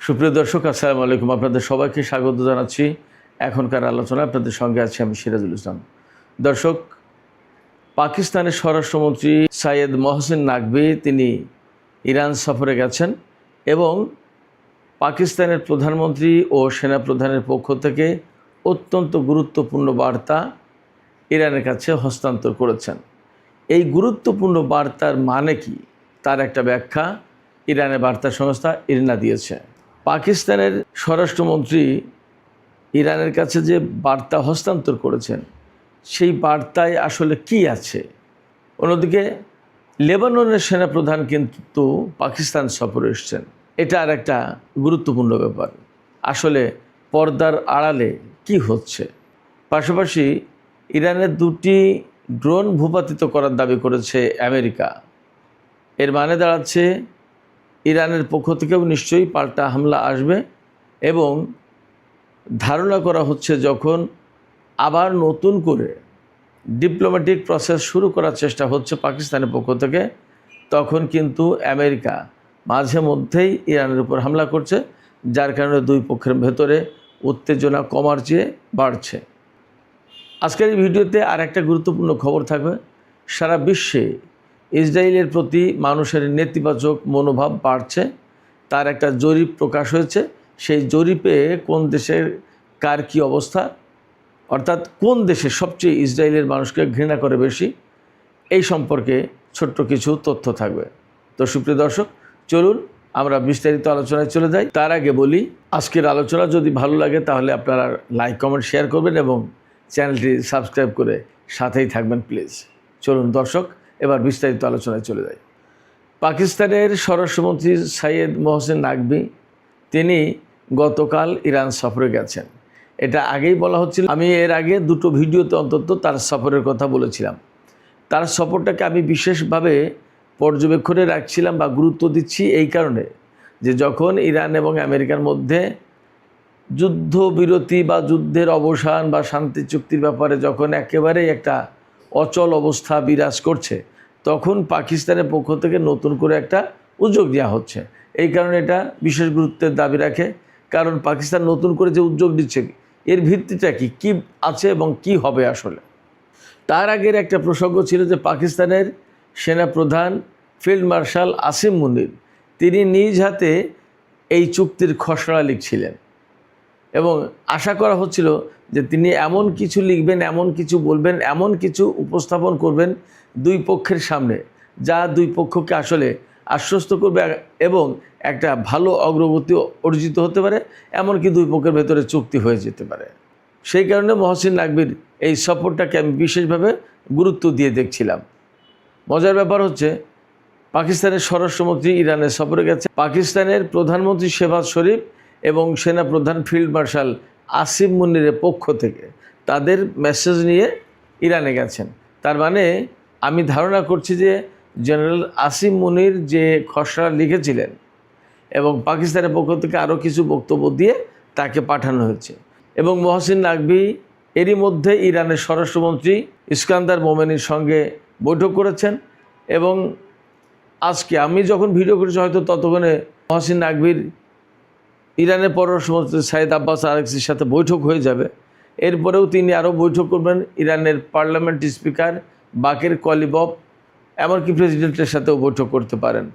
সুপ্রিয় দর্শক, আসসালামু আলাইকুম। আপনাদের সবাইকে স্বাগত জানাচ্ছি এখনকার আলোচনা। আপনাদের সঙ্গে আছি আমি সিরাজুল ইসলাম। দর্শক, পাকিস্তানের স্বরাষ্ট্রমন্ত্রী সাইয়েদ মহসিন নাকভি তিনি ইরান সফরে গেছেন এবং পাকিস্তানের প্রধানমন্ত্রী ও সেনাপ্রধানের পক্ষ থেকে অত্যন্ত গুরুত্বপূর্ণ বার্তা ইরানের কাছে হস্তান্তর করেছেন। এই গুরুত্বপূর্ণ বার্তার মানে কি, তার একটা ব্যাখ্যা ইরানের বার্তা সংস্থা ইরনা দিয়েছে। পাকিস্তানের স্বরাষ্ট্রমন্ত্রী ইরানের কাছে যে বার্তা হস্তান্তর করেছেন, সেই বার্তায় আসলে কি আছে? অন্যদিকে লেবাননের সেনাপ্রধান কিন্তু পাকিস্তান সফরে এসেছেন। এটা আর একটা গুরুত্বপূর্ণ ব্যাপার। আসলে পর্দার আড়ালে কি হচ্ছে? পাশাপাশি ইরানের দুটি ড্রোন ভূপাতিত করার দাবি করেছে আমেরিকা। এর মানে দাঁড়াচ্ছে ইরানের পক্ষ থেকেও নিশ্চয়ই পাল্টা হামলা আসবে এবং ধারণা করা হচ্ছে যখন আবার নতুন করে ডিপ্লোম্যাটিক প্রসেস শুরু করার চেষ্টা হচ্ছে পাকিস্তানের পক্ষ থেকে, তখন কিন্তু আমেরিকা মাঝে মধ্যেই ইরানের উপর হামলা করছে, যার কারণে দুই পক্ষের ভেতরে উত্তেজনা কমার চেয়ে বাড়ছে। আজকের এই ভিডিওতে আর একটা গুরুত্বপূর্ণ খবর থাকবে। সারা বিশ্বে ইসরায়েলের প্রতি মানুষের নেতিবাচক মনোভাব বাড়ছে, তার একটা জরিপ প্রকাশ হয়েছে। সেই জরিপে কোন দেশের কার কী অবস্থা, অর্থাৎ কোন দেশে সবচেয়ে ইসরায়েলের মানুষকে ঘৃণা করে বেশি, এই সম্পর্কে ছোট্ট কিছু তথ্য থাকবে। তো সুপ্রিয় দর্শক, চলুন আমরা বিস্তারিত আলোচনায় চলে যাই। তার আগে বলি, আজকের আলোচনা যদি ভালো লাগে তাহলে আপনারা লাইক, কমেন্ট, শেয়ার করবেন এবং চ্যানেলটি সাবস্ক্রাইব করে সাথেই থাকবেন প্লিজ। চলুন দর্শক, এবার বিস্তারিত আলোচনায় চলে যাই। পাকিস্তানের স্বরাষ্ট্রমন্ত্রী সাইয়েদ মহসিন নাকভি তিনি গতকাল ইরান সফরে গেছেন। এটা আগেই বলা হচ্ছিল। আমি এর আগে দুটো ভিডিওতে অন্তত তার সফরের কথা বলেছিলাম। তার সফরটাকে আমি বিশেষভাবে পর্যবেক্ষণে রাখছিলাম বা গুরুত্ব দিচ্ছি এই কারণে যে যখন ইরান এবং আমেরিকার মধ্যে যুদ্ধবিরতি বা যুদ্ধের অবসান বা শান্তি চুক্তির ব্যাপারে যখন একেবারেই একটা অচল অবস্থা বিরাজ করছে, তখন পাকিস্তানের পক্ষ থেকে নতুন করে একটা উদ্যোগ নেওয়া হচ্ছে। এই কারণে এটা বিশেষ গুরুত্বের দাবি রাখে, কারণ পাকিস্তান নতুন করে যে উদ্যোগ দিচ্ছে এর ভিত্তিটা কি আছে এবং কি হবে আসলে। তার আগের একটা প্রসঙ্গ ছিল যে পাকিস্তানের সেনাপ্রধান ফিল্ড মার্শাল আসিম মুনির তিনি নিজ হাতে এই চুক্তির খসড়া লিখছিলেন এবং আশা করা হচ্ছিল যে তিনি এমন কিছু লিখবেন, এমন কিছু বলবেন, এমন কিছু উপস্থাপন করবেন দুই পক্ষের সামনে, যা দুই পক্ষকে আসলে আশ্বস্ত করবে এবং একটা ভালো অগ্রগতি অর্জিত হতে পারে, এমনকি দুই পক্ষের ভেতরে চুক্তি হয়ে যেতে পারে। সেই কারণে মহসিন নাকভির এই সফরটাকে আমি বিশেষভাবে গুরুত্ব দিয়ে দেখছিলাম। মজার ব্যাপার হচ্ছে, পাকিস্তানের স্বরাষ্ট্রমন্ত্রী ইরানের সফরে গেছে। পাকিস্তানের প্রধানমন্ত্রী শেহবাজ শরীফ এবং সেনাপ্রধান ফিল্ড মার্শাল আসিম মুনিরের পক্ষ থেকে তাদের মেসেজ নিয়ে ইরানে গেছেন। তার মানে আমি ধারণা করছি যে জেনারেল আসিম মুনির যে খসড়া লিখেছিলেন এবং পাকিস্তানের পক্ষ থেকে আরও কিছু বক্তব্য দিয়ে তাকে পাঠানো হয়েছে। এবং মহসিন নাকভি এরই মধ্যে ইরানের স্বরাষ্ট্রমন্ত্রী ইস্কান্দার মোমেনির সঙ্গে বৈঠক করেছেন এবং আজকে আমি যখন ভিডিও করেছি হয়তো ততক্ষণে মহসিন নাকভির ইরানের পররাষ্ট্রমন্ত্রী সাইদ আব্বাস আরাগচির সাথে বৈঠক হয়ে যাবে। এরপরেও তিনি আরও বৈঠক করবেন ইরানের পার্লামেন্ট স্পিকার বাকের কলিবফ, এমনকি প্রেসিডেন্টের সাথেও বৈঠক করতে পারেন।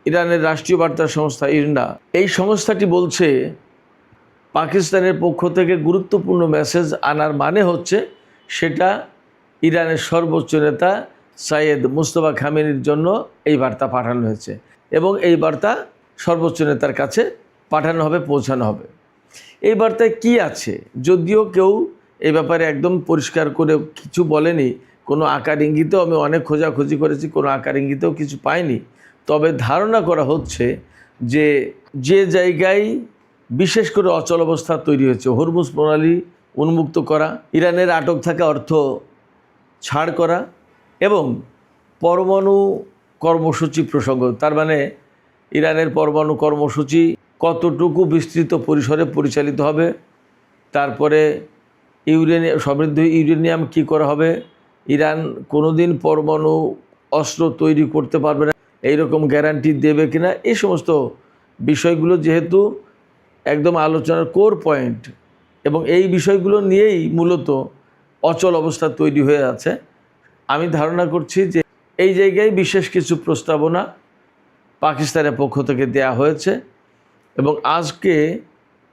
ইরানের রাষ্ট্রীয় বার্তা সংস্থা ইরনা, এই সংস্থাটি বলছে পাকিস্তানের পক্ষ থেকে গুরুত্বপূর্ণ মেসেজ আনার মানে হচ্ছে সেটা ইরানের সর্বোচ্চ নেতা সাইয়েদ মুস্তফা খামেনির জন্য এই বার্তা পাঠানো হয়েছে এবং এই বার্তা সর্বোচ্চ নেতার কাছে পাঠানো হবে, পৌঁছানো হবে। এই বার্তায় কি আছে যদিও কেউ এই ব্যাপারে একদম পরিষ্কার করে কিছু বলেনি, কোনো আকার ইঙ্গিতেও আমি অনেক খোঁজাখুঁজি করেছি, কোনো আকার ইঙ্গিতেও কিছু পাইনি। তবে ধারণা করা হচ্ছে যে জায়গায় বিশেষ করে অচল অবস্থা তৈরি হয়েছে, হরমুজ প্রণালী উন্মুক্ত করা, ইরানের আটক থাকা অর্থ ছাড় করা এবং পরমাণু কর্মসূচি প্রসঙ্গ, তার মানে ইরানের পরমাণু কর্মসূচি কতটুকু বিস্তৃত পরিসরে পরিচালিত হবে, তারপরে সমৃদ্ধ ইউরেনিয়াম কী করা হবে, ইরান কোনোদিন পরমাণু অস্ত্র তৈরি করতে পারবে না এইরকম গ্যারান্টি দেবে কিনা, এই সমস্ত বিষয়গুলো যেহেতু একদম আলোচনার কোর পয়েন্ট, এবং এই বিষয়গুলো নিয়েই মূলত অচল অবস্থা তৈরি হয়ে আছে। আমি ধারণা করছি যে এই জায়গায় বিশেষ কিছু প্রস্তাবনা পাকিস্তানের পক্ষ থেকে দেয়া হয়েছে, এবং আজকে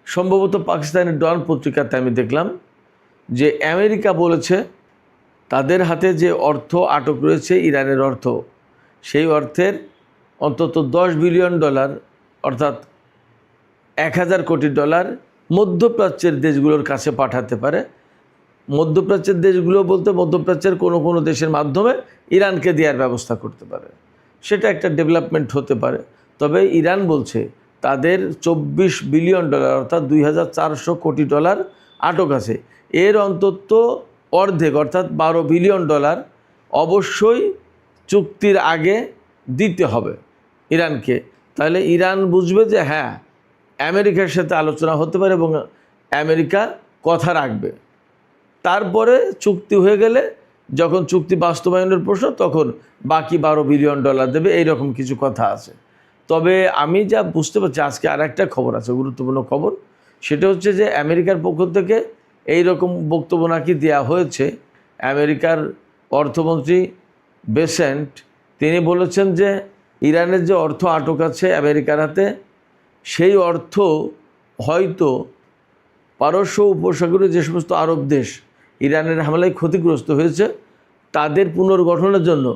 সম্ভবত পাকিস্তানের ডন পত্রিকাতে আমি দেখলাম যে আমেরিকা বলেছে তাদের হাতে যে অর্থ আটক রয়েছে ইরানের অর্থ, সেই অর্থের অন্তত $10 বিলিয়ন অর্থাৎ 1000 কোটি ডলার মধ্যপ্রাচ্যের দেশগুলোর কাছে পাঠাতে পারে। মধ্যপ্রাচ্যের দেশগুলো বলতে মধ্যপ্রাচ্যের কোনো কোনো দেশের মাধ্যমে ইরানকে দেওয়ার ব্যবস্থা করতে পারে, সেটা একটা ডেভেলপমেন্ট হতে পারে। তবে ইরান বলছে তাদের $24 বিলিয়ন অর্থাৎ 2400 কোটি ডলার আটক আছে। এর অন্তত অর্ধেক অর্থাৎ $12 বিলিয়ন অবশ্যই চুক্তির আগে দিতে হবে ইরানকে। তাহলে ইরান বুঝবে যে হ্যাঁ, আমেরিকার সাথে আলোচনা হতে পারে এবং আমেরিকা কথা রাখবে। তারপরে চুক্তি হয়ে গেলে যখন চুক্তি বাস্তবায়নের প্রশ্ন, তখন বাকি $12 বিলিয়ন দেবে, এইরকম কিছু কথা আছে। তবে আমি যা বুঝতে পারছি, আজকে আর একটা খবর আছে, গুরুত্বপূর্ণ খবর, সেটা হচ্ছে যে আমেরিকার পক্ষ থেকে এই রকম বক্তব্য নাকি দেওয়া হয়েছে। আমেরিকার অর্থমন্ত্রী বেসেন্ট তিনি বলেছেন যে ইরানের যে অর্থ আটক আছে আমেরিকার হাতে, সেই অর্থ হয়তো পারস্য উপসাগরে যে সমস্ত আরব দেশ ইরানের হামলায় ক্ষতিগ্রস্ত হয়েছে তাদের পুনর্গঠনের জন্য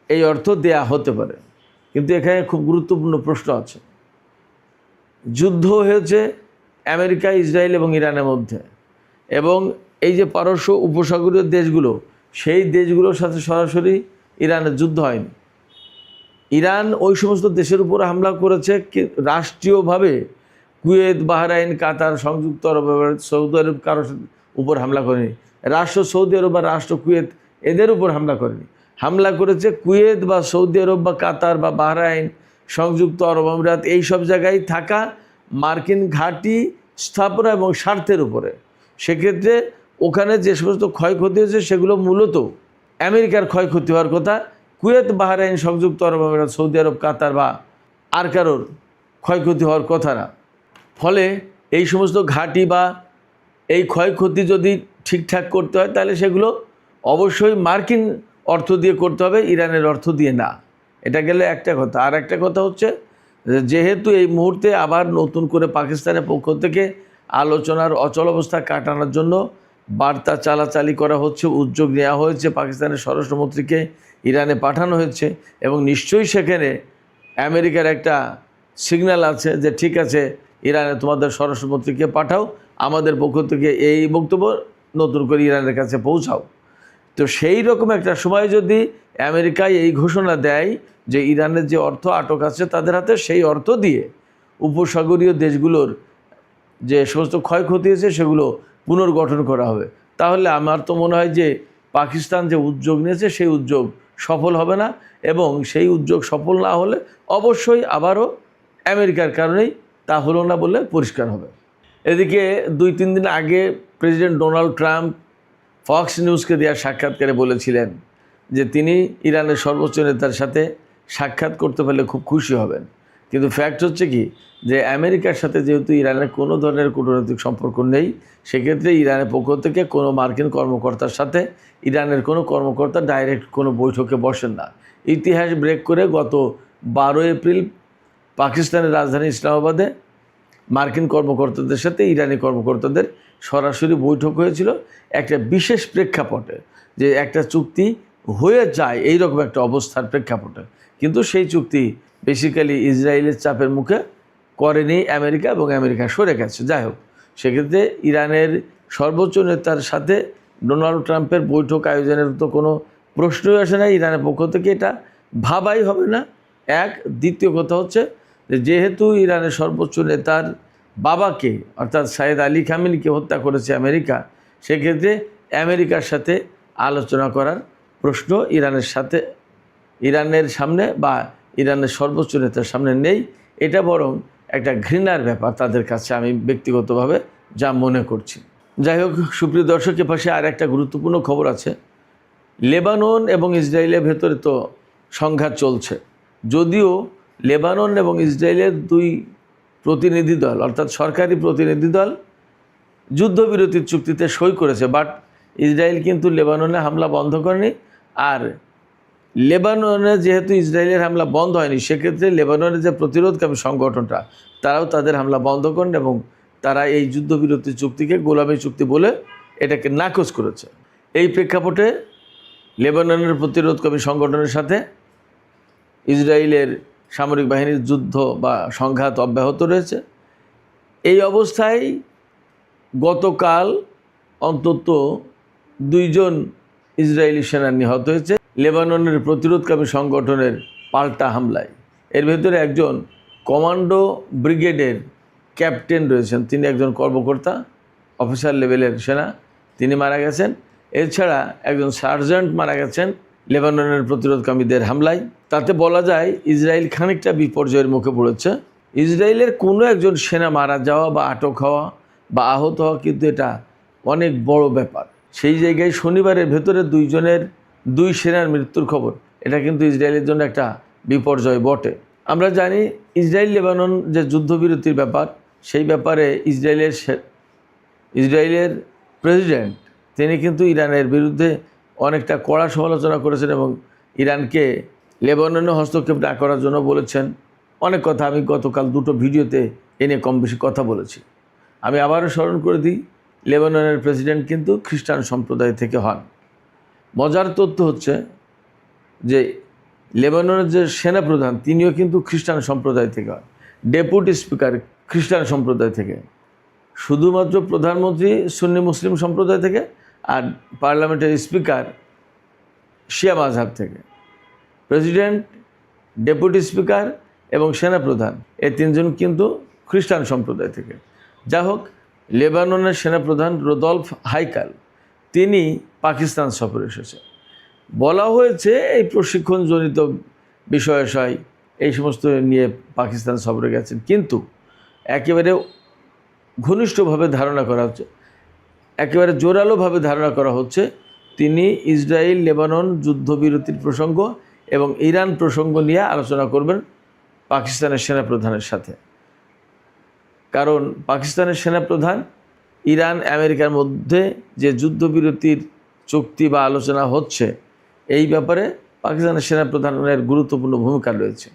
এই অর্থ দেয়া হতে পারে। কিন্তু এখানে খুব গুরুত্বপূর্ণ প্রশ্ন আছে। যুদ্ধ হয়েছে আমেরিকা, ইসরায়েল এবং ইরানের মধ্যে, এবং এই যে পারস্য উপসাগরীয় দেশগুলো, সেই দেশগুলোর সাথে সরাসরি ইরানের যুদ্ধ হয়নি। ইরান ওই সমস্ত দেশের উপর হামলা করেছে রাষ্ট্রীয়ভাবে। কুয়েত, বাহরাইন, কাতার, সংযুক্ত আরব আমিরাত, সৌদি আরব কারোর উপর হামলা করেনি। রাষ্ট্র সৌদি আরব বা রাষ্ট্র কুয়েত এদের উপর হামলা করেনি। হামলা করেছে কুয়েত বা সৌদি আরব বা কাতার বা বাহরাইন, সংযুক্ত আরব আমিরাত, এই সব জায়গায় থাকা মার্কিন ঘাঁটি স্থাপনা এবং স্বার্থের উপরে। সেক্ষেত্রে ওখানে যে সমস্ত ক্ষয়ক্ষতি হয়েছে সেগুলো মূলত আমেরিকার ক্ষয়ক্ষতি হওয়ার কথা, কুয়েত, বাহরাইন, সংযুক্ত আরব আমিরাত, সৌদি আরব, কাতার বা আর কারোর ক্ষয়ক্ষতি হওয়ার কথা না। ফলে এই সমস্ত ঘাঁটি বা এই ক্ষয়ক্ষতি যদি ঠিকঠাক করতে হয় তাহলে সেগুলো অবশ্যই মার্কিন অর্থ দিয়ে করতে হবে, ইরানের অর্থ দিয়ে না। এটা গেলে একটা কথা। আর একটা কথা হচ্ছে যেহেতু এই মুহূর্তে আবার নতুন করে পাকিস্তানের পক্ষ থেকে আলোচনার অচল অবস্থা কাটানোর জন্য বার্তা চালাচালি করা হচ্ছে, উদ্যোগ নেওয়া হয়েছে, পাকিস্তানের স্বরাষ্ট্রমন্ত্রীকে ইরানে পাঠানো হয়েছে, এবং নিশ্চয়ই সেখানে আমেরিকার একটা সিগন্যাল আছে যে ঠিক আছে, ইরানে তোমাদের স্বরাষ্ট্রমন্ত্রীকে পাঠাও, আমাদের পক্ষ থেকে এই বক্তব্য নতুন করে ইরানের কাছে পৌঁছাও। তো সেই রকম একটা সময় যদি আমেরিকায় এই ঘোষণা দেয় যে ইরানের যে অর্থ আটক আছে তাদের হাতে, সেই অর্থ দিয়ে উপসাগরীয় দেশগুলোর যে সমস্ত ক্ষয়ক্ষতি হয়েছে সেগুলো পুনর্গঠন করা হবে, তাহলে আমার তো মনে হয় যে পাকিস্তান যে উদ্যোগ নিয়েছে সেই উদ্যোগ সফল হবে না, এবং সেই উদ্যোগ সফল না হলে অবশ্যই আবারও আমেরিকার কারণেই তা হলো না বলে পরিষ্কার হবে। এদিকে 2-3 দিন আগে প্রেসিডেন্ট ডোনাল্ড ট্রাম্প ফক্স নিউজকে দেওয়া সাক্ষাৎকারে বলেছিলেন যে তিনি ইরানের সর্বোচ্চ নেতার সাথে সাক্ষাৎ করতে পারলে খুব খুশি হবেন। কিন্তু ফ্যাক্ট হচ্ছে কি যে আমেরিকার সাথে যেহেতু ইরানের কোনো ধরনের কূটনৈতিক সম্পর্ক নেই, সেক্ষেত্রে ইরানের পক্ষ থেকে কোনো মার্কিন কর্মকর্তার সাথে ইরানের কোনো কর্মকর্তা ডাইরেক্ট কোনো বৈঠকে বসেন না। ইতিহাস ব্রেক করে গত 12 এপ্রিল পাকিস্তানের রাজধানী ইসলামাবাদে মার্কিন কর্মকর্তাদের সাথে ইরানি কর্মকর্তাদের সরাসরি বৈঠক হয়েছিল একটা বিশেষ প্রেক্ষাপটে, যে একটা চুক্তি হয়ে যায় এইরকম একটা অবস্থার প্রেক্ষাপটে। কিন্তু সেই চুক্তি বেসিক্যালি ইসরায়েলের চাপের মুখে করেনি আমেরিকা, এবং আমেরিকা সরে গেছে। যাই হোক, সেক্ষেত্রে ইরানের সর্বোচ্চ নেতার সাথে ডোনাল্ড ট্রাম্পের বৈঠক আয়োজনের তো কোনো প্রশ্নই আসে না, ইরানের পক্ষ থেকে এটা ভাবাই হবে না। এক, দ্বিতীয় কথা হচ্ছে যেহেতু ইরানের সর্বোচ্চ নেতার বাবাকে অর্থাৎ সাইয়েদ আলী খামেনিকে হত্যা করেছে আমেরিকা, সেক্ষেত্রে আমেরিকার সাথে আলোচনা করার প্রশ্ন ইরানের সামনে বা ইরানের সর্বোচ্চ নেতার সামনে নেই। এটা বরং একটা ঘৃণার ব্যাপার তাদের কাছে, আমি ব্যক্তিগতভাবে যা মনে করছি। যাই হোক, সুপ্রিয় দর্শকের পাশে আর একটা গুরুত্বপূর্ণ খবর আছে। লেবানন এবং ইসরায়েলের ভেতরে তো সংঘাত চলছে, যদিও লেবানন এবং ইসরায়েলের দুই প্রতিনিধি দল অর্থাৎ সরকারি প্রতিনিধি দল যুদ্ধবিরতির চুক্তিতে সই করেছে, বাট ইসরায়েল কিন্তু লেবাননে হামলা বন্ধ করেনি। আর লেবাননে যেহেতু ইসরায়েলের হামলা বন্ধ হয়নি, সেক্ষেত্রে লেবাননের যে প্রতিরোধকামী সংগঠনটা তারাও তাদের হামলা বন্ধ করেন এবং তারা এই যুদ্ধবিরতি চুক্তিকে গোলামি চুক্তি বলে এটাকে নাকচ করেছে। এই প্রেক্ষাপটে লেবাননের প্রতিরোধকামী সংগঠনের সাথে ইসরায়েলের সামরিক বাহিনীর যুদ্ধ বা সংঘাত অব্যাহত রয়েছে। এই অবস্থায় গতকাল অন্তত 2 জন ইসরায়েলি সেনা নিহত হয়েছে লেবাননের প্রতিরোধকামী সংগঠনের পাল্টা হামলায়। এর ভেতরে একজন কমান্ডো ব্রিগেডের ক্যাপ্টেন রয়েছেন, তিনি একজন কর্মকর্তা অফিসার লেভেলের সেনা, তিনি মারা গেছেন। এছাড়া একজন সার্জেন্ট মারা গেছেন লেবাননের প্রতিরোধকামীদের হামলায়। তাতে বলা যায় ইসরায়েল খানিকটা বিপর্যয়ের মুখে পড়েছে। ইসরায়েলের কোনো একজন সেনা মারা যাওয়া বা আটক হওয়া বা আহত হওয়া কিন্তু এটা অনেক বড় ব্যাপার। সেই জায়গায় শনিবারের ভেতরে 2 সেনার মৃত্যুর খবর, এটা কিন্তু ইসরায়েলের জন্য একটা বিপর্যয় বটে। আমরা জানি ইসরায়েল লেবানন যে যুদ্ধবিরতির ব্যাপার, সেই ব্যাপারে ইসরায়েলের প্রেসিডেন্ট তিনি কিন্তু ইরানের বিরুদ্ধে অনেকটা কড়া সমালোচনা করেছেন এবং ইরানকে লেবাননে হস্তক্ষেপ না করার জন্য বলেছেন অনেক কথা। আমি গতকাল 2টো ভিডিওতে এনে কম বেশি কথা বলেছি। আমি আবারও স্মরণ করে দিই, লেবাননের প্রেসিডেন্ট কিন্তু খ্রিস্টান সম্প্রদায় থেকে হন। মজার তথ্য হচ্ছে যে লেবাননের যে সেনাপ্রধান তিনিও কিন্তু খ্রিস্টান সম্প্রদায় থেকে হন, ডেপুটি স্পিকার খ্রিস্টান সম্প্রদায় থেকে, শুধুমাত্র প্রধানমন্ত্রী সুন্নি মুসলিম সম্প্রদায় থেকে, আর পার্লামেন্টের স্পিকার শিয়া মাযহাব থেকে। প্রেসিডেন্ট, ডেপুটি স্পিকার এবং সেনাপ্রধান এই 3 জন কিন্তু খ্রিস্টান সম্প্রদায় থেকে। যা হোক, লেবাননের সেনাপ্রধান রোদলফ হাইকাল তিনি পাকিস্তান সফরে এসেছে। বলা হয়েছে এই প্রশিক্ষণজনিত বিষয় এই সমস্ত নিয়ে পাকিস্তান সফরে গেছেন, কিন্তু একেবারে ঘনিষ্ঠভাবে ধারণা করা হচ্ছে, একেবারে জোরালোভাবে ধারণা করা হচ্ছে তিনি ইসরায়েল লেবানন যুদ্ধবিরতির প্রসঙ্গ এবং ইরান প্রসঙ্গ নিয়ে আলোচনা করবেন পাকিস্তানের সেনাপ্রধানের সাথে। কারণ পাকিস্তানের সেনাপ্রধান ইরান আমেরিকার মধ্যে যে যুদ্ধবিরতির চুক্তি বা আলোচনা হচ্ছে এই ব্যাপারে পাকিস্তানের সেনাপ্রধানের গুরুত্বপূর্ণ ভূমিকা রয়েছে।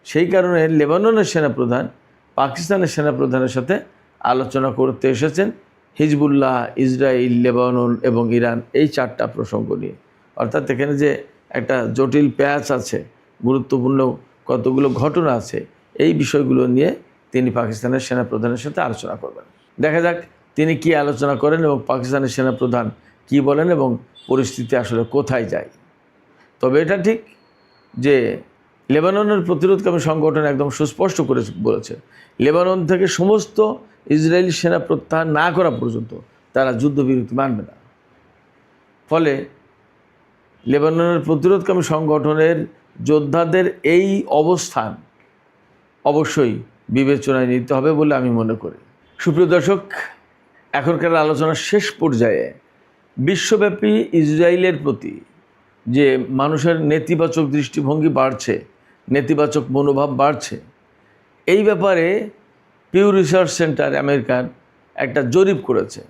সেই কারণে লেবাননের সেনাপ্রধান পাকিস্তানের সেনাপ্রধানের সাথে আলোচনা করতে এসেছেন হিজবুল্লাহ, ইসরায়েল, লেবানন এবং ইরান এই 4টা প্রসঙ্গ নিয়ে। অর্থাৎ এখানে যে একটা জটিল প্যাচ আছে, গুরুত্বপূর্ণ কতগুলো ঘটনা আছে, এই বিষয়গুলো নিয়ে তিনি পাকিস্তানের সেনাপ্রধানের সাথে আলোচনা করবেন। দেখা যাক তিনি কি আলোচনা করেন এবং পাকিস্তানের সেনাপ্রধান কি বলেন এবং পরিস্থিতি আসলে কোথায় যায়। তবে এটা ঠিক যে লেবাননের প্রতিরোধকামী সংগঠন একদম সুস্পষ্ট করে বলেছে, লেবানন থেকে সমস্ত ইসরায়েলি সেনা প্রত্যাহার না করা পর্যন্ত তারা যুদ্ধবিরতি মানবে না। ফলে লেবাননের প্রতিরোধকামী সংগঠনের যোদ্ধাদের এই অবস্থান অবশ্যই বিবেচনায় নিতে হবে বলে আমি মনে করি। সুপ্রিয় দর্শক, এখনকার আলোচনার শেষ পর্যায়ে বিশ্বব্যাপী ইসরায়েলের প্রতি যে মানুষের নেতিবাচক দৃষ্টিভঙ্গি বাড়ছে, নেতিবাচক মনোভাব বাড়ছে, এই ব্যাপারে পিউ রিসার্চ সেন্টার আমেরিকার একটা জরিপ করেছে।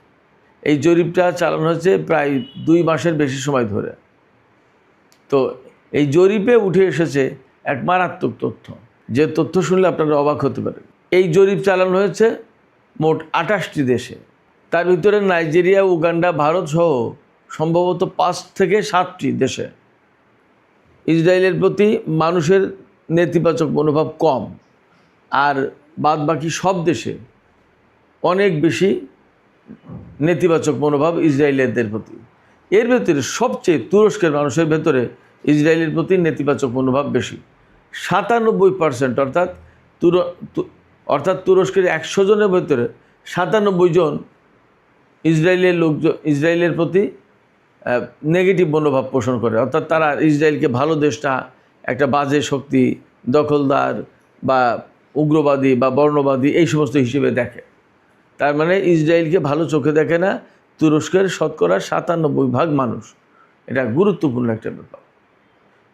এই জরিপটা চালানো হয়েছে প্রায় 2 মাসের বেশি সময় ধরে। তো এই জরিপে উঠে এসেছে এক মারাত্মক তথ্য, যে তথ্য শুনলে আপনারা অবাক হতে পারেন। এই জরিপ চালানো হয়েছে মোট 28টি দেশে, তার ভিতরে নাইজেরিয়া, উগান্ডা, ভারত সহ সম্ভবত 5 থেকে 7টি দেশে ইসরায়েলের প্রতি মানুষের নেতিবাচক মনোভাব কম, আর বাদ বাকি সব দেশে অনেক বেশি নেতিবাচক মনোভাব ইসরায়েলিদের প্রতি। এর ভেতরে সবচেয়ে তুরস্কের মানুষের ভেতরে ইসরায়েলের প্রতি নেতিবাচক মনোভাব বেশি, 97%। অর্থাৎ তুরস্কের 100 জনের ভেতরে 97 জন ইসরায়েলের প্রতি নেগেটিভ মনোভাব পোষণ করে। অর্থাৎ তারা ইসরায়েলকে ভালো দেশটা একটা বাজে শক্তি, দখলদার বা উগ্রবাদী বা বর্ণবাদী এই সমস্ত হিসেবে দেখে। তার মানে ইসরায়েলকে ভালো চোখে দেখে না তুরস্কের শতকরা 97% মানুষ। এটা গুরুত্বপূর্ণ একটা ব্যাপার।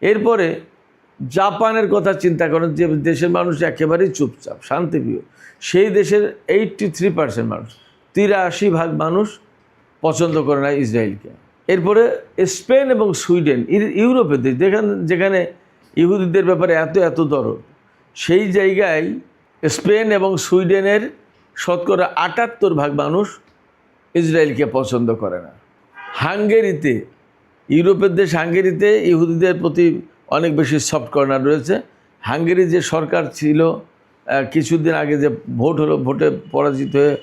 এরপরে জাপানের কথা চিন্তা করেন, যে দেশের মানুষ একেবারেই চুপচাপ শান্তিপ্রিয়, সেই দেশের 83% মানুষ, 83% মানুষ পছন্দ করে না ইসরায়েলকে। এরপরে স্পেন এবং সুইডেন, ইউরোপের দেশ যেখানে ইহুদিদের ব্যাপারে এত দরদ, সেই জায়গায় স্পেন এবং সুইডেনের শতকরা 78% মানুষ ইসরায়েলকে পছন্দ করে না। হাঙ্গেরিতে, ইউরোপের দেশ হাঙ্গেরিতে ইহুদিদের প্রতি অনেক বেশি সফট কর্নার রয়েছে। হাঙ্গেরি যে সরকার ছিল, কিছুদিন আগে যে ভোট হলো, ভোটে পরাজিত হয়ে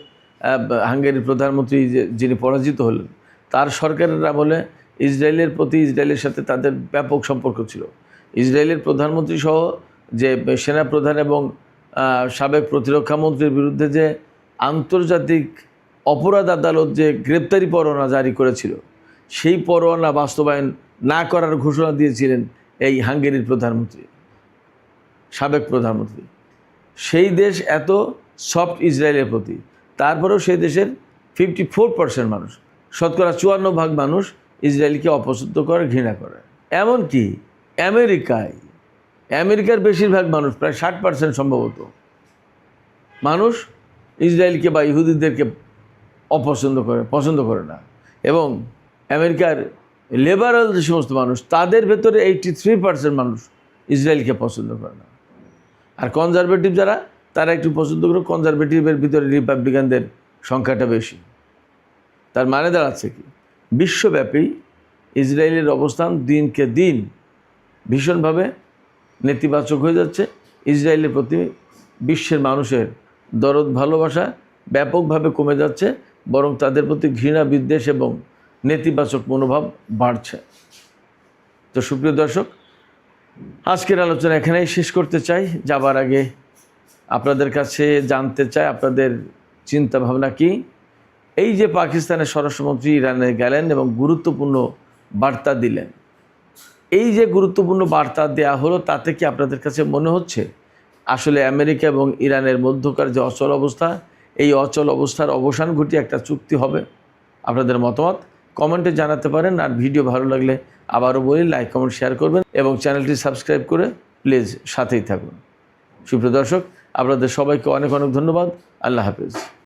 হাঙ্গেরির প্রধানমন্ত্রী যিনি পরাজিত হলেন, তার সরকারের আমলে ইসরায়েলের প্রতি, ইসরায়েলের সাথে তাদের ব্যাপক সম্পর্ক ছিল। ইসরায়েলের প্রধানমন্ত্রী সহ যে সেনাপ্রধান এবং সাবেক প্রতিরক্ষা মন্ত্রীর বিরুদ্ধে যে আন্তর্জাতিক অপরাধ আদালত যে গ্রেপ্তারি পরোয়ানা জারি করেছিল, সেই পরোয়ানা বাস্তবায়ন না করার ঘোষণা দিয়েছিলেন এই হাঙ্গেরির প্রধানমন্ত্রী, সাবেক প্রধানমন্ত্রী। সেই দেশ এত সফট ইসরায়েলের প্রতি, তারপরেও সেই দেশের 54% মানুষ, শতকরা 54% মানুষ ইসরায়েলকে অপছন্দ করে, ঘৃণা করে। এমনকি আমেরিকার বেশিরভাগ মানুষ, প্রায় 60% সম্ভবত মানুষ ইসরায়েলকে বা ইহুদিদেরকে পছন্দ করে না। এবং আমেরিকার লিবারাল যে সমস্ত মানুষ, তাদের ভেতরে 83% মানুষ ইসরায়েলকে পছন্দ করে না। আর কনজারভেটিভ যারা, তারা একটু পছন্দ করে, কনজারভেটিভের ভিতরে রিপাবলিকানদের সংখ্যাটা বেশি। তার মানে দাঁড়াচ্ছে কি, বিশ্বব্যাপী ইসরায়েলের অবস্থান দিনকে দিন ভীষণভাবে নেতিবাচক হয়ে যাচ্ছে। ইসরায়েলের প্রতি বিশ্বের মানুষের দরদ ভালোবাসা ব্যাপকভাবে কমে যাচ্ছে, বরং তাদের প্রতি ঘৃণা, বিদ্বেষ এবং নেতিবাচক মনোভাব বাড়ছে। তো সুপ্রিয় দর্শক, আজকের আলোচনা এখানেই শেষ করতে চাই। যাবার আগে আপনাদের কাছে জানতে চাই আপনাদের চিন্তা ভাবনা কি। এই যে পাকিস্তানের স্বরাষ্ট্রমন্ত্রী ইরানে গেলেন এবং গুরুত্বপূর্ণ বার্তা দিলেন, এই যে গুরুত্বপূর্ণ বার্তা দেয়া হলো, তাতে কি আপনাদের কাছে মনে হচ্ছে আসলে আমেরিকা এবং ইরানের মধ্যকার যে অচল অবস্থা, এই অচল অবস্থার অবসান ঘটিয়ে একটা চুক্তি হবে? আপনাদের মতামত কমেন্টে জানাতে পারেন। আর ভিডিও ভালো লাগলে আবারও বলি, লাইক, কমেন্ট, শেয়ার করবেন এবং চ্যানেলটি সাবস্ক্রাইব করে প্লিজ সাথেই থাকুন। সুপ্রিয় দর্শক, আপনাদের সবাইকে অনেক ধন্যবাদ। আল্লাহ হাফেজ।